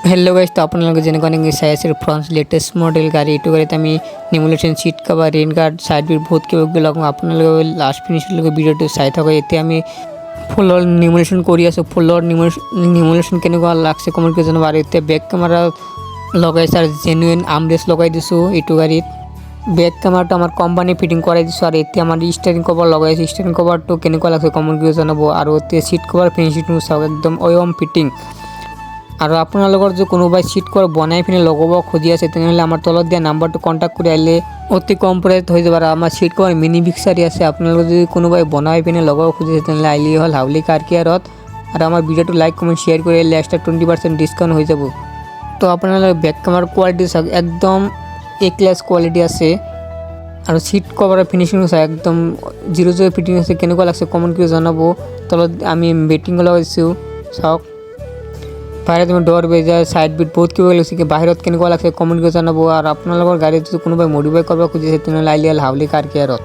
Hello guys, तो आपन जेने साइसर फ्रंट लेटेस्ट मॉडल गाड़ी एटू गाड़ी आमी निमुलेशन seat cover rain guard side बीट बहुत के लगो आपन लास्ट फिनिश भिडियो चाई थको एते आमी फुलर निमुलेशन करी आछो फुलर निमुलेशन केनेकुवा लागছে कमेंट করে জানাবো। আর এতে ব্যাক ক্যামেরা লাগাইছে আর জেনুইন আমরেস লাগাই দিছো এটু গাড়িত ব্যাক ক্যামেরাটা আমার কোম্পানি ফিটিং করাই দিছো। আর এতে আমার স্টিয়ারিং কভার লাগাইছে স্টিয়ারিং কভারটো কেনেকুয়া লাগছে কমেন্ট করে জানাবো। আর ওতে সিট কভার ফিনিশিং সব একদম ওয়ম ফিটিং। আর আপনাদের যে কোনো ভাই সিট কভার বনাই ফিনে লগাব খুঁজি আছে তাহলে আমার তলত দিয়া নাম্বারটা কন্ট্যাক্ট করে আইলে অতি কম প্রাইস হয়ে যাবে। আর আমার সিট কভার মিনি বিক্সারি আছে আপনাদের যদি কোনো ভাই বনাই ফিনে লগাব খুঁজি তাহলে আইলে হল হাউলি কার কেয়ারত। আর আমার ভিডিওটা লাইক কমেন্ট শেয়ার করে আইলে এক্সট্রা 20% ডিসকাউন্ট হয়ে যাব। তো আপনাদের ব্যাক ক্যামেরার কোয়ালিটি একদম এ ক্লাস কোয়ালিটি আছে। আর সিট কভারের ফিনিশিং একদম 0 ফিটিং আছে কেনেকুয়া লাগছে কমেন্ট করে জানাবো। তলত আমি বেটিং লাগাইছো সব বাইরে তুমি ডর বেজা সাইড বিট বহুত কি লাগছে কি বাহিরত কেনেকুয়া লাগছে কমেন্ট করে জানাবো। আর আপনাদের গাড়ি যদি কোনো ভাই মডিফাই করবা খুঁজে তাহলে আইলে হাউলি কার কেয়ারত।